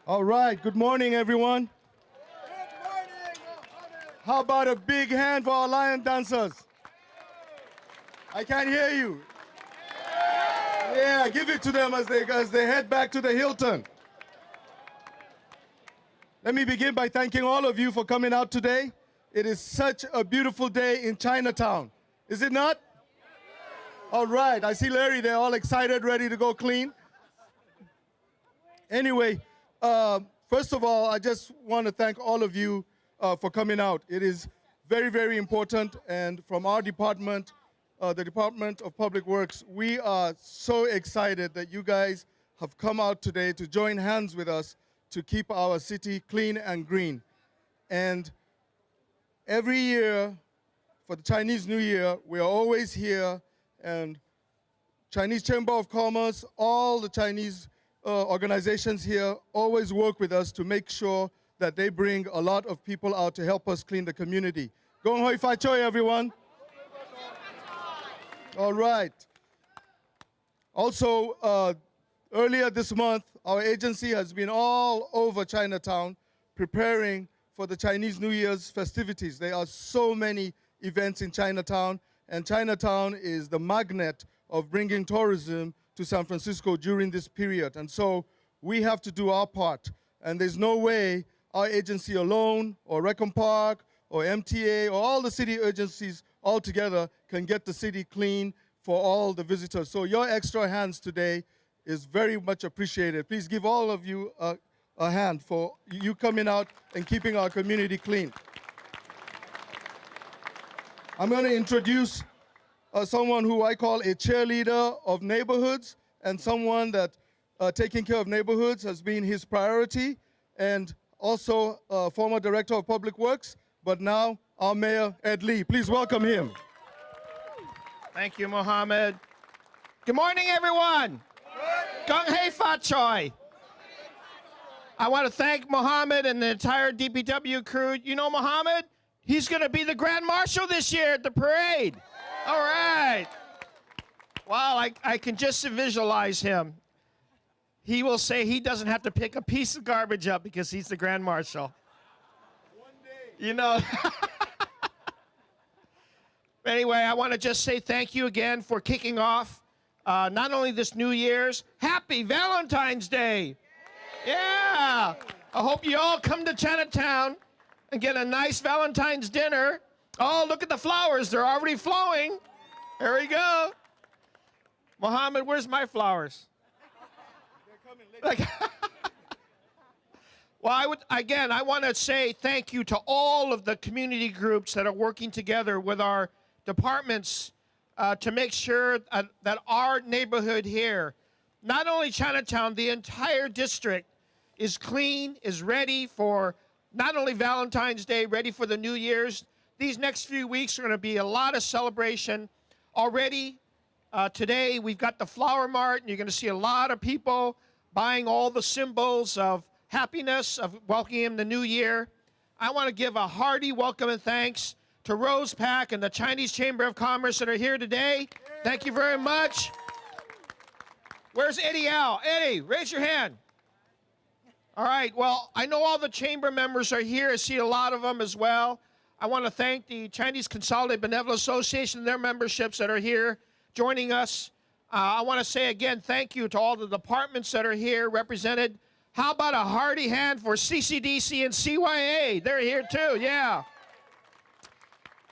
All right, good morning, everyone. Good morning, Mohammed. How about a big hand for our lion dancers? I can't hear you. Yeah, give it to them as they head back to the Hilton. Let me begin by thanking all of you for coming out today. It is such a beautiful day in Chinatown. Is it not? All right, I see Larry there, all excited, ready to go clean. Anyway, first of all, I just want to thank all of you for coming out. It is very, very important, and from our department, the Department of Public Works, we are so excited that you guys have come out today to join hands with us to keep our city clean and green. And every year, for the Chinese New Year, we are always here, and Chinese Chamber of Commerce, all the Chinese organizations here always work with us to make sure that they bring a lot of people out to help us clean the community. Gong hoi fai choi, everyone. All right. Also, earlier this month, our agency has been all over Chinatown preparing for the Chinese New Year's festivities. There are so many events in Chinatown, and Chinatown is the magnet of bringing tourism to San Francisco during this period. And so we have to do our part. And there's no way our agency alone, or Recon Park, or MTA, or all the city agencies all together can get the city clean for all the visitors. So your extra hands today is very much appreciated. Please give all of you a hand for you coming out and keeping our community clean. I'm going to introduce someone who I call a cheerleader of neighborhoods, and someone that taking care of neighborhoods has been his priority, and also former Director of Public Works, but now our Mayor, Ed Lee. Please welcome him. Thank you, Mohammed. Good morning, everyone. Gong hei fa choi. I want to thank Mohammed and the entire DPW crew. You know Mohammed? He's going to be the Grand Marshal this year at the parade. All right. Wow, I can just visualize him. He will say he doesn't have to pick a piece of garbage up because he's the Grand Marshal. One day. You know. Anyway, I want to just say thank you again for kicking off not only this New Year's, happy Valentine's Day. Yeah. I hope you all come to Chinatown and get a nice Valentine's dinner. Oh, look at the flowers. They're already flowing. There we go. Mohammed, where's my flowers? They're coming later. Well, I want to say thank you to all of the community groups that are working together with our departments to make sure that our neighborhood here, not only Chinatown, the entire district is clean, is ready for not only Valentine's Day, ready for the New Year's. These next few weeks are going to be a lot of celebration. Already today, we've got the Flower Mart, and you're going to see a lot of people buying all the symbols of happiness, of welcoming the new year. I want to give a hearty welcome and thanks to Rose Pack and the Chinese Chamber of Commerce that are here today. Thank you very much. Where's Eddie Al? Eddie, raise your hand. All right, well, I know all the chamber members are here. I see a lot of them as well. I want to thank the Chinese Consolidated Benevolent Association and their memberships that are here joining us. I want to say again, thank you to all the departments that are here represented. How about a hearty hand for CCDC and CYA? They're here too, yeah.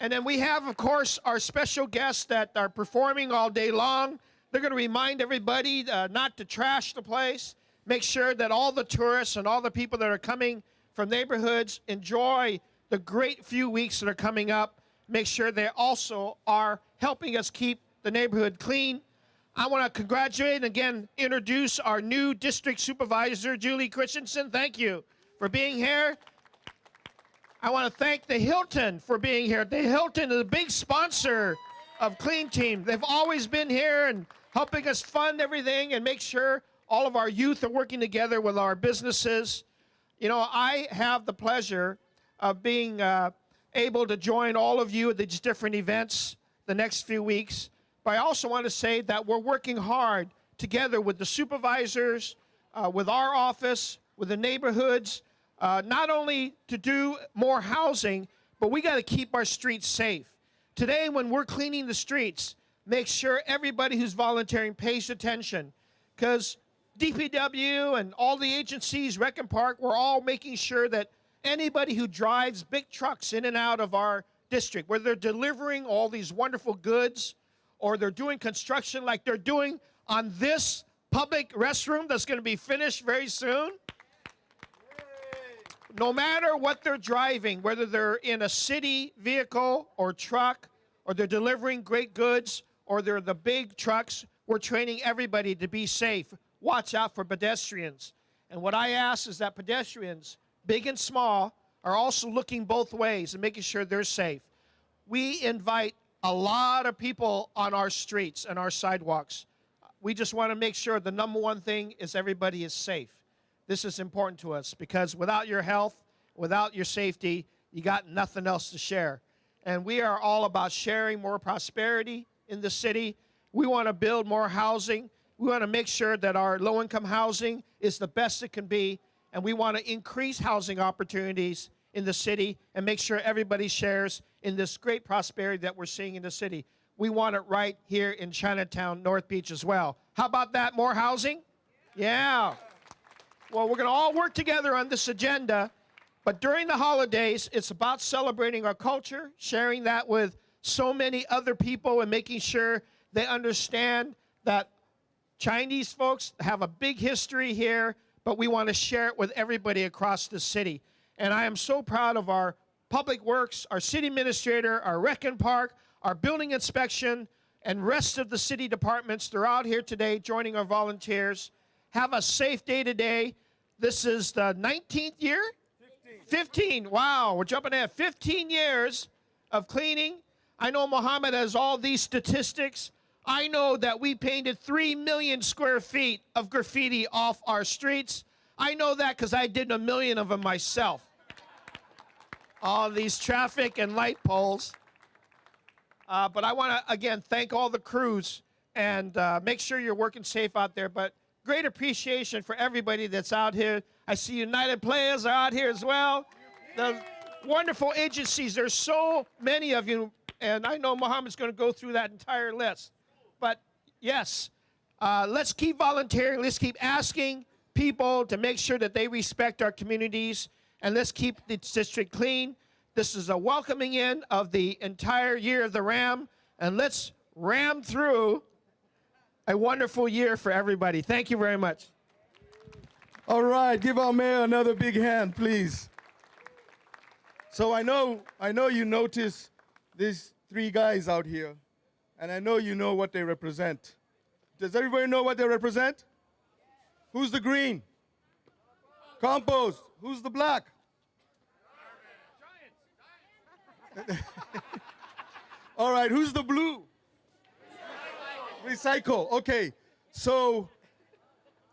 And then we have, of course, our special guests that are performing all day long. They're going to remind everybody not to trash the place. Make sure that all the tourists and all the people that are coming from neighborhoods enjoy the great few weeks that are coming up. Make sure they also are helping us keep the neighborhood clean. I want to congratulate and again introduce our new District Supervisor, Julie Christensen. Thank you for being here. I want to thank the Hilton for being here. The Hilton is a big sponsor of Clean Team. They've always been here and helping us fund everything and make sure all of our youth are working together with our businesses. You know, I have the pleasure of being able to join all of you at these different events the next few weeks. But I also want to say that we're working hard together with the supervisors, with our office, with the neighborhoods, not only to do more housing, but we got to keep our streets safe. Today, when we're cleaning the streets, make sure everybody who's volunteering pays attention, because DPW and all the agencies, Rec and Park, we're all making sure that anybody who drives big trucks in and out of our district, where they're delivering all these wonderful goods, or they're doing construction like they're doing on this public restroom that's going to be finished very soon. No matter what they're driving, whether they're in a city vehicle or truck, or they're delivering great goods, or they're the big trucks, we're training everybody to be safe. Watch out for pedestrians. And what I ask is that pedestrians, big and small, are also looking both ways and making sure they're safe. We invite a lot of people on our streets and our sidewalks. We just want to make sure the number one thing is everybody is safe. This is important to us, because without your health, without your safety, you got nothing else to share. And we are all about sharing more prosperity in the city. We want to build more housing. We want to make sure that our low-income housing is the best it can be, and we want to increase housing opportunities in the city and make sure everybody shares in this great prosperity that we're seeing in the city. We want it right here in Chinatown, North Beach as well. How about that? More housing? Yeah. Well, we're going to all work together on this agenda, but during the holidays, it's about celebrating our culture, sharing that with so many other people, and making sure they understand that Chinese folks have a big history here, but we want to share it with everybody across the city. And I am so proud of our Public Works, our city administrator, our Rec and Park, our building inspection, and rest of the city departments. They're out here today joining our volunteers. Have a safe day today. This is the 19th year? 15. Wow, we're jumping ahead. 15 years of cleaning. I know Mohammed has all these statistics. I know that we painted 3 million square feet of graffiti off our streets. I know that because I did 1 million of them myself. All these traffic and light poles. But I want to, again, thank all the crews, and make sure you're working safe out there. But great appreciation for everybody that's out here. I see United Players are out here as well. The wonderful agencies, there's so many of you, and I know Mohammed's going to go through that entire list. But yes, let's keep volunteering. Let's keep asking people to make sure that they respect our communities, and let's keep the district clean. This is a welcoming in of the entire year of the Ram, and let's ram through a wonderful year for everybody. Thank you very much. All right, give our mayor another big hand, please. So I know you notice these 3 guys out here, and I know you know what they represent. Does everybody know what they represent? Who's the green? Compost. Who's the black? All right, who's the blue? Recycle. Okay, so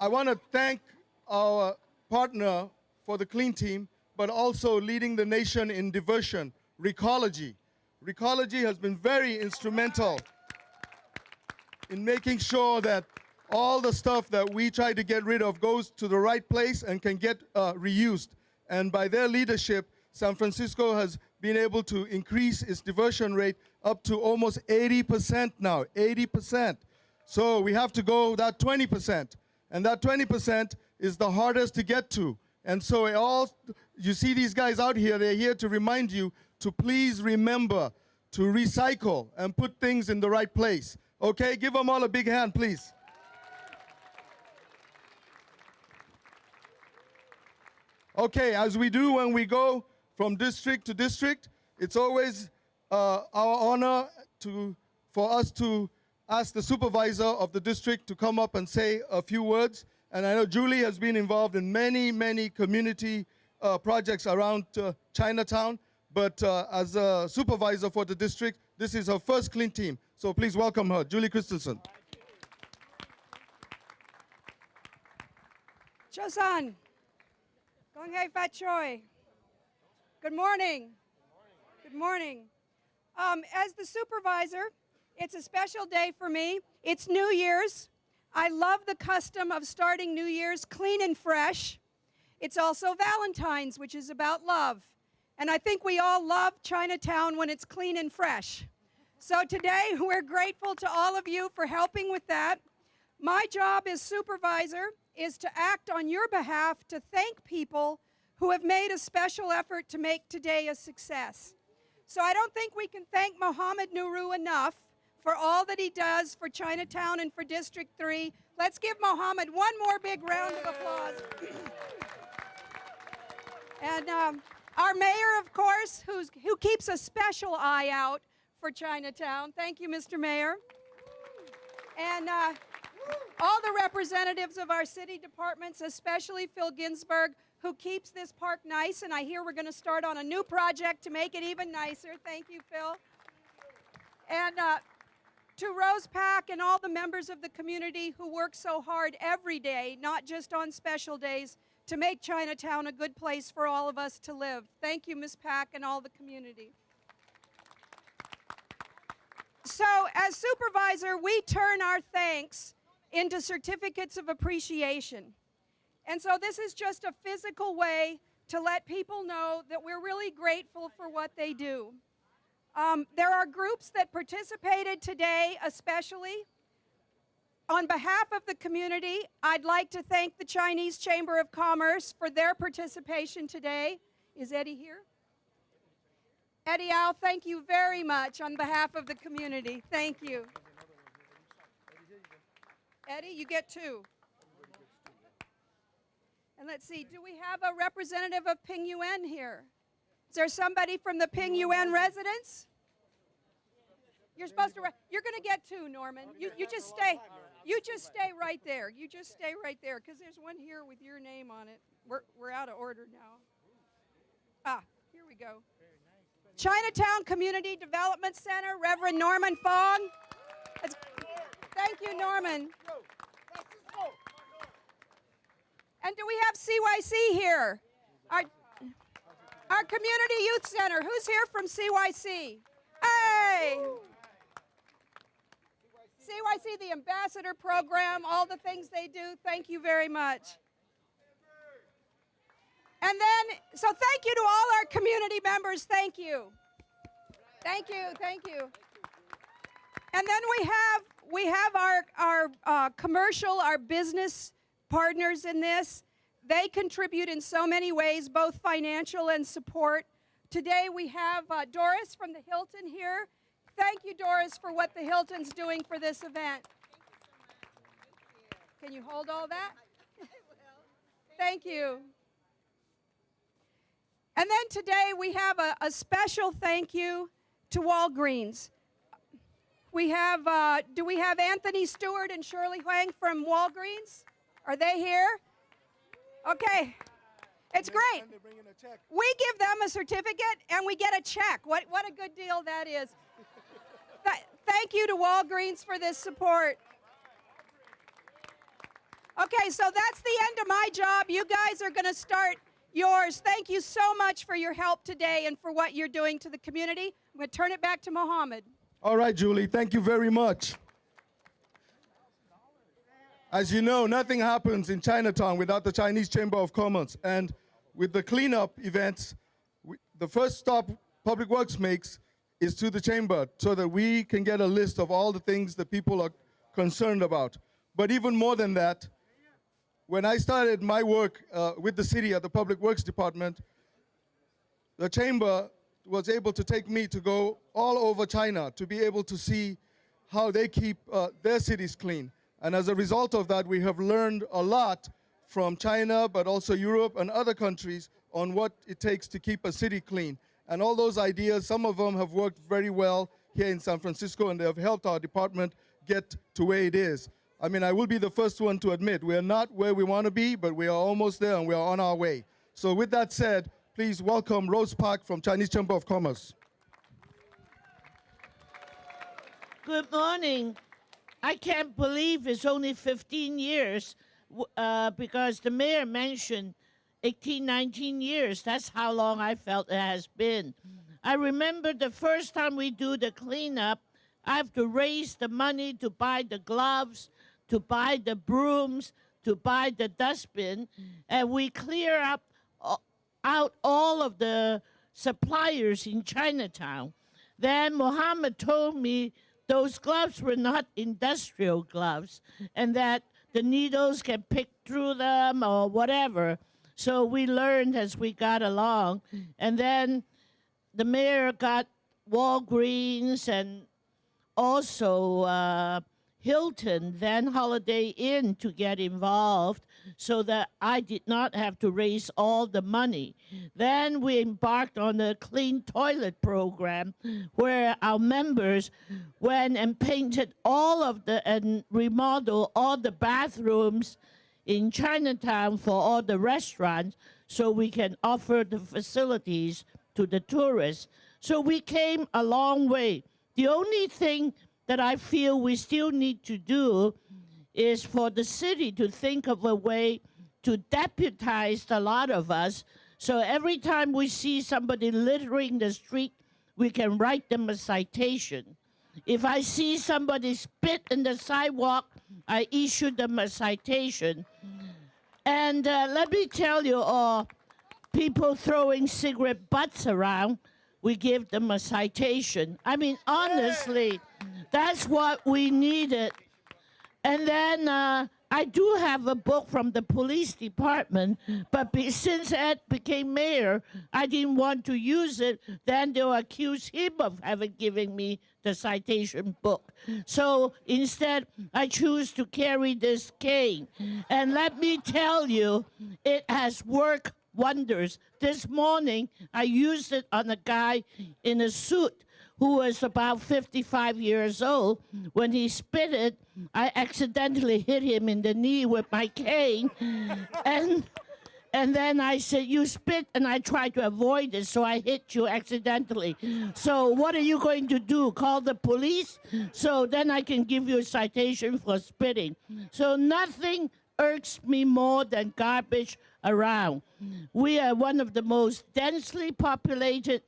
I want to thank our partner for the clean team, but also leading the nation in diversion, Recology. Recology has been very instrumental in making sure that all the stuff that we try to get rid of goes to the right place and can get reused. And by their leadership, San Francisco has been able to increase its diversion rate up to almost 80% now, 80%. So we have to go that 20%. And that 20% is the hardest to get to. And so you see these guys out here, they're here to remind you to please remember to recycle and put things in the right place. Okay, give them all a big hand, please. Okay, as we do when we go from district to district, it's always our honor for us to ask the supervisor of the district to come up and say a few words. And I know Julie has been involved in many, many community projects around Chinatown, but as a supervisor for the district, this is her first clean team. So please welcome her, Julie Christensen. Chosan. Gong hei fat choi. Good morning. Good morning. As the supervisor, it's a special day for me. It's New Year's. I love the custom of starting New Year's clean and fresh. It's also Valentine's, which is about love. And I think we all love Chinatown when it's clean and fresh. So today, we're grateful to all of you for helping with that. My job as supervisor is to act on your behalf to thank people who have made a special effort to make today a success. So I don't think we can thank Mohammed Nuru enough for all that he does for Chinatown and for District 3. Let's give Mohammed one more big round of applause. And our mayor, of course, who keeps a special eye out for Chinatown. Thank you, Mr. Mayor. And all the representatives of our city departments, especially Phil Ginsburg, who keeps this park nice. And I hear we're going to start on a new project to make it even nicer. Thank you, Phil. And to Rose Pack and all the members of the community who work so hard every day, not just on special days, to make Chinatown a good place for all of us to live. Thank you, Ms. Pack, and all the community. So, as supervisor, we turn our thanks into certificates of appreciation. And so this is just a physical way to let people know that we're really grateful for what they do. There are groups that participated today, especially. On behalf of the community, I'd like to thank the Chinese Chamber of Commerce for their participation today. Is Eddie here? Eddie Al, thank you very much on behalf of the community. Thank you. Eddie, you get two. And let's see, do we have a representative of Ping Yuan here? Is there somebody from the Ping Yuan residents? You're supposed to, you're going to get two, Norman. You just stay right there. You just stay right there, because there's one here with your name on it. We're out of order now. Ah, here we go. Chinatown Community Development Center, Reverend Norman Fong. Thank you, Norman. And do we have CYC here? Our Community Youth Center. Who's here from CYC? Hey! CYC, the Ambassador Program, all the things they do. Thank you very much. And then, so thank you to all our community members. Thank you. Thank you, thank you. And then we have our commercial, our business partners in this. They contribute in so many ways, both financial and support. Today we have Doris from the Hilton here. Thank you, Doris, for what the Hilton's doing for this event. Can you hold all that? Thank you. And then today we have a special thank you to Walgreens. We have, do we have Anthony Stewart and Shirley Huang from Walgreens? Are they here? Okay. It's great. We give them a certificate and we get a check. What a good deal that is. Thank you to Walgreens for this support. Okay, so that's the end of my job. You guys are going to start yours. Thank you so much for your help today and for what you're doing to the community. I'm going to turn it back to Mohammed. All right, Julie, thank you very much. As you know, nothing happens in Chinatown without the Chinese Chamber of Commerce. And with the cleanup events, the first stop Public Works makes is to the chamber so that we can get a list of all the things that people are concerned about. But even more than that, when I started my work with the city at the Public Works Department, the chamber was able to take me to go all over China to be able to see how they keep their cities clean. And as a result of that, we have learned a lot from China, but also Europe and other countries on what it takes to keep a city clean. And all those ideas, some of them have worked very well here in San Francisco, and they have helped our department get to where it is. I mean, I will be the first one to admit we are not where we want to be, but we are almost there and we are on our way. So with that said, please welcome Rose Park from Chinese Chamber of Commerce. Good morning. I can't believe it's only 15 years because the mayor mentioned 18, 19 years. That's how long I felt it has been. I remember the first time we do the cleanup, I have to raise the money to buy the gloves, to buy the brooms, to buy the dustbin, and we clear up out all of the suppliers in Chinatown. Then Mohammed told me those gloves were not industrial gloves and that the needles can pick through them or whatever. So we learned as we got along. And then the mayor got Walgreens and also Hilton, then Holiday Inn, to get involved so that I did not have to raise all the money. Then we embarked on a clean toilet program where our members went and painted all of and remodeled all the bathrooms in Chinatown for all the restaurants so we can offer the facilities to the tourists. So we came a long way. The only thing that I feel we still need to do is for the city to think of a way to deputize a lot of us. So every time we see somebody littering the street, we can write them a citation. If I see somebody spit in the sidewalk, I issue them a citation. And let me tell you all, people throwing cigarette butts around, we give them a citation. I mean, honestly, that's what we needed. And then I do have a book from the police department, but since Ed became mayor, I didn't want to use it. Then they'll accuse him of having given me the citation book. So instead, I choose to carry this cane. And let me tell you, it has worked wonders. This morning, I used it on a guy in a suit who was about 55 years old. When he spit it, I accidentally hit him in the knee with my cane. And then I said, you spit, and I tried to avoid it, so I hit you accidentally. So what are you going to do, call the police? So then I can give you a citation for spitting. So nothing irks me more than garbage around. We are one of the most densely populated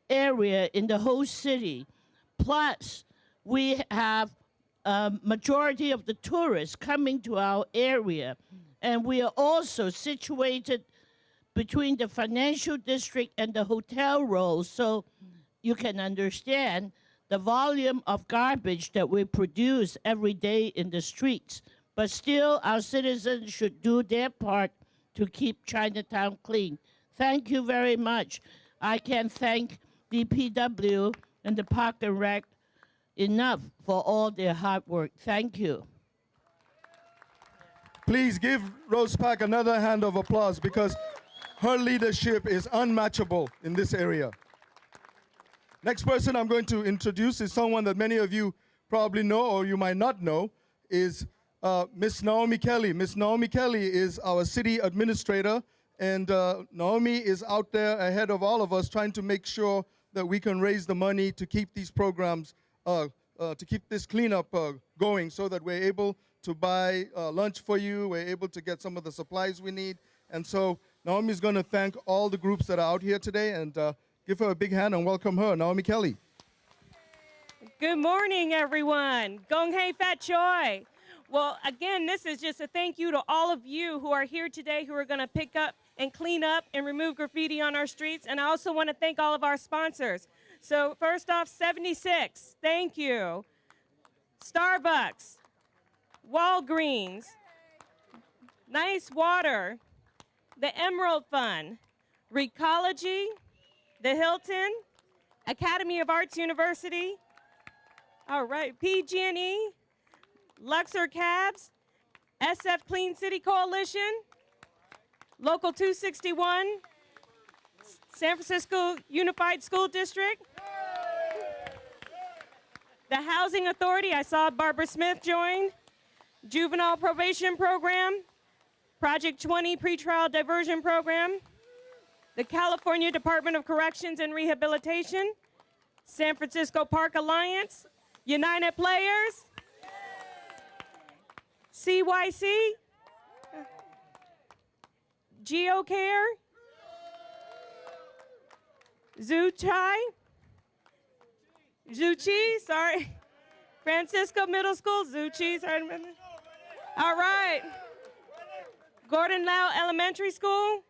area in the whole city. Plus, we have a majority of the tourists coming to our area. And we are also situated between the financial district and the hotel row. So you can understand the volume of garbage that we produce every day in the streets. But still, our citizens should do their part to keep Chinatown clean. Thank you very much. I can't thank DPW and the Park and Rec enough for all their hard work. Thank you. Please give Rose Pak another hand of applause because her leadership is unmatchable in this area. Next person I'm going to introduce is someone that many of you probably know or you might not know, is Miss Naomi Kelly. Miss Naomi Kelly is our city administrator, and Naomi is out there ahead of all of us trying to make sure that we can raise the money to keep these programs, to keep this cleanup going so that we're able to buy lunch for you, we're able to get some of the supplies we need. And so Naomi's going to thank all the groups that are out here today and give her a big hand and welcome her, Naomi Kelly. Good morning, everyone. Gong hei fat choi. Well, again, this is just a thank you to all of you who are here today who are going to pick up and clean up and remove graffiti on our streets. And I also want to thank all of our sponsors. So first off, 76, thank you. Starbucks, Walgreens, Nice Water, the Emerald Fund, Recology, the Hilton, Academy of Arts University, all right, PG&E, Luxor Cabs, SF Clean City Coalition, Local 261, San Francisco Unified School District, the Housing Authority, I saw Barbara Smith join, Juvenile Probation Program, Project 20 Pretrial Diversion Program, the California Department of Corrections and Rehabilitation, San Francisco Park Alliance, United Players, CYC, GeoCare, Zuchi, sorry, Francisco Middle School, Zuchi, sorry. All right. Gordon Lau Elementary School,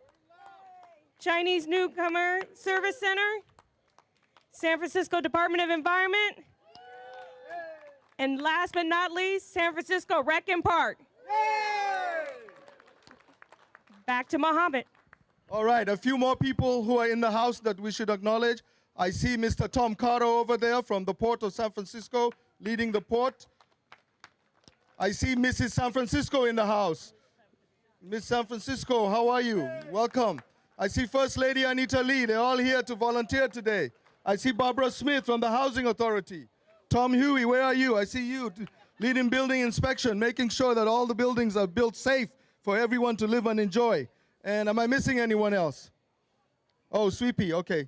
Chinese Newcomer Service Center, San Francisco Department of Environment, and last but not least, San Francisco Rec and Park. Back to Mohammed. All right, a few more people who are in the house that we should acknowledge. I see Mr. Tom Carter over there from the Port of San Francisco, leading the port. I see Mrs. San Francisco in the house. Miss San Francisco, how are you? Welcome. I see First Lady Anita Lee. They're all here to volunteer today. I see Barbara Smith from the Housing Authority. Tom Huey, where are you? I see you leading building inspection, making sure that all the buildings are built safe for everyone to live and enjoy. And am I missing anyone else? Oh, Sweepy, okay.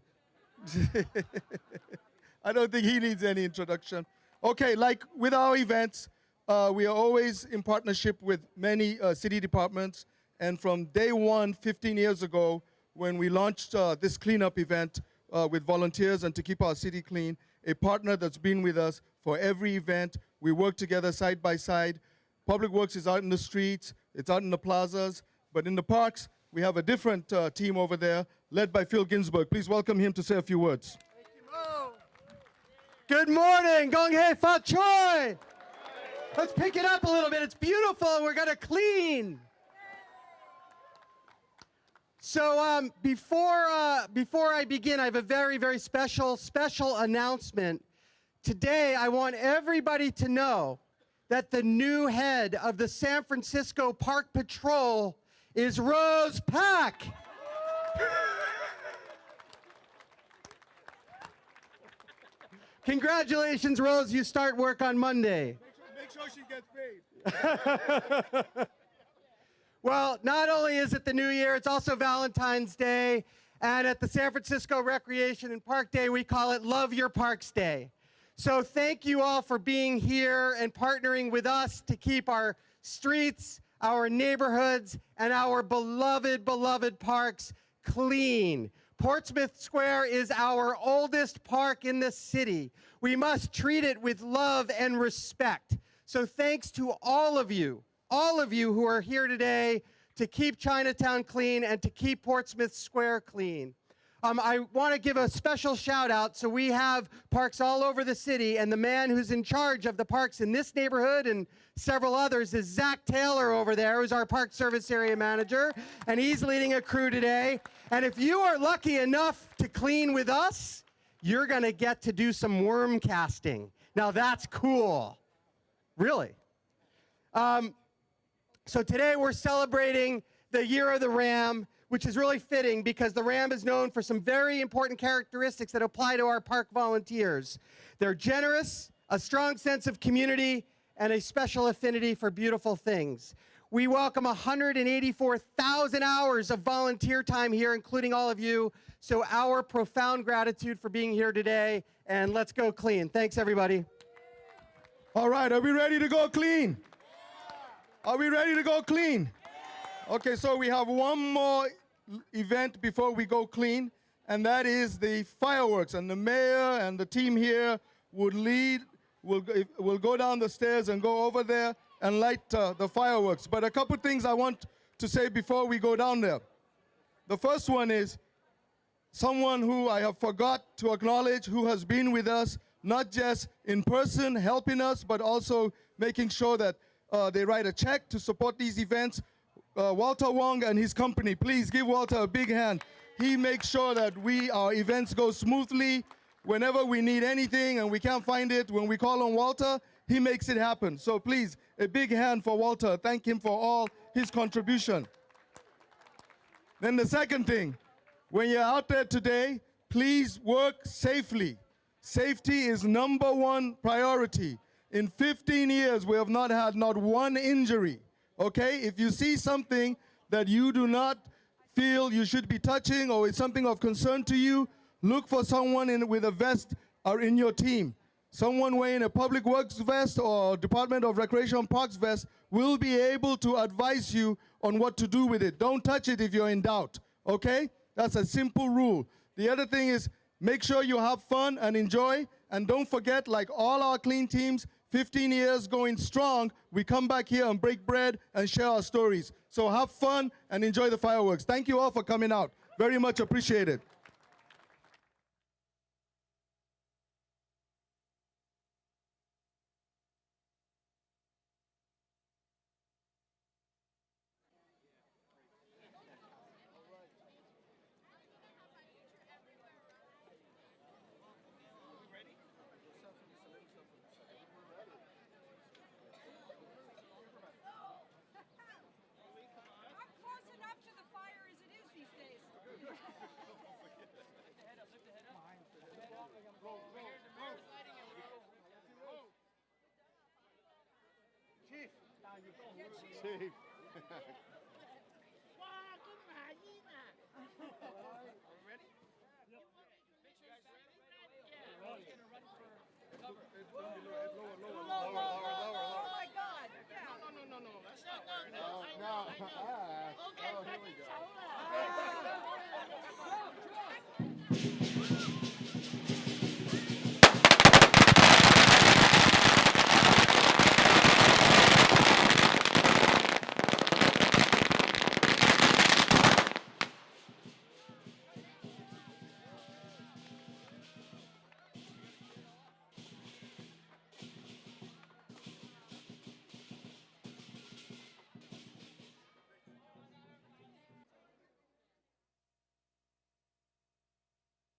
I don't think he needs any introduction. Okay, like with our events, we are always in partnership with many city departments. And from day one, 15 years ago, when we launched this cleanup event with volunteers and to keep our city clean, a partner that's been with us for every event. We work together side by side. Public Works is out in the streets, it's out in the plazas, but in the parks, we have a different team over there, led by Phil Ginsburg. Please welcome him to say a few words. Thank you, Mo. Good morning, Gong Hei Fat Choi. Let's pick it up a little bit. It's beautiful. We're gonna clean. So before I begin, I have a very, very special announcement. Today, I want everybody to know that the new head of the San Francisco Park Patrol is Rose Pack. Congratulations, Rose. You start work on Monday. Make sure she gets paid. Well, not only is it the new year, it's also Valentine's Day. And at the San Francisco Recreation and Park Day, we call it Love Your Parks Day. So thank you all for being here and partnering with us to keep our streets, our neighborhoods, and our beloved, beloved parks clean. Portsmouth Square is our oldest park in the city. We must treat it with love and respect. So thanks to all of you who are here today to keep Chinatown clean and to keep Portsmouth Square clean. I want to give a special shout out. So we have parks all over the city, and the man who's in charge of the parks in this neighborhood and several others is Zach Taylor over there, who's our park service area manager, and he's leading a crew today. And if you are lucky enough to clean with us, you're going to get to do some worm casting. Now that's cool. Really. So today we're celebrating the Year of the Ram, which is really fitting because the Ram is known for some very important characteristics that apply to our park volunteers. They're generous, a strong sense of community, and a special affinity for beautiful things. We welcome 184,000 hours of volunteer time here, including all of you. So our profound gratitude for being here today, and let's go clean. Thanks, everybody. All right, are we ready to go clean? Are we ready to go clean? Okay, so we have one more event before we go clean, and that is the fireworks. And the mayor and the team here will go down the stairs and go over there and light the fireworks. But a couple things I want to say before we go down there. The first one is someone who I have forgot to acknowledge, who has been with us, not just in person helping us, but also making sure that they write a check to support these events. Walter Wong and his company, please give Walter a big hand. He makes sure that our events go smoothly. Whenever we need anything and we can't find it, when we call on Walter, he makes it happen. So please, a big hand for Walter. Thank him for all his contribution. Then the second thing, when you're out there today, please work safely. Safety is #1 priority. In 15 years, we have not had not one injury. Okay, if you see something that you do not feel you should be touching or it's something of concern to you, look for someone with a vest in your team. Someone wearing a Public Works vest or Department of Recreation and Parks vest will be able to advise you on what to do with it. Don't touch it if you're in doubt, okay? That's a simple rule. The other thing is make sure you have fun and enjoy, and don't forget, like all our clean teams, 15 years going strong, we come back here and break bread and share our stories. So have fun and enjoy the fireworks. Thank you all for coming out. Very much appreciated. I'm close enough to the fire as it is these days. Chief. Oh my God. Yeah. No, that's not where it is. No.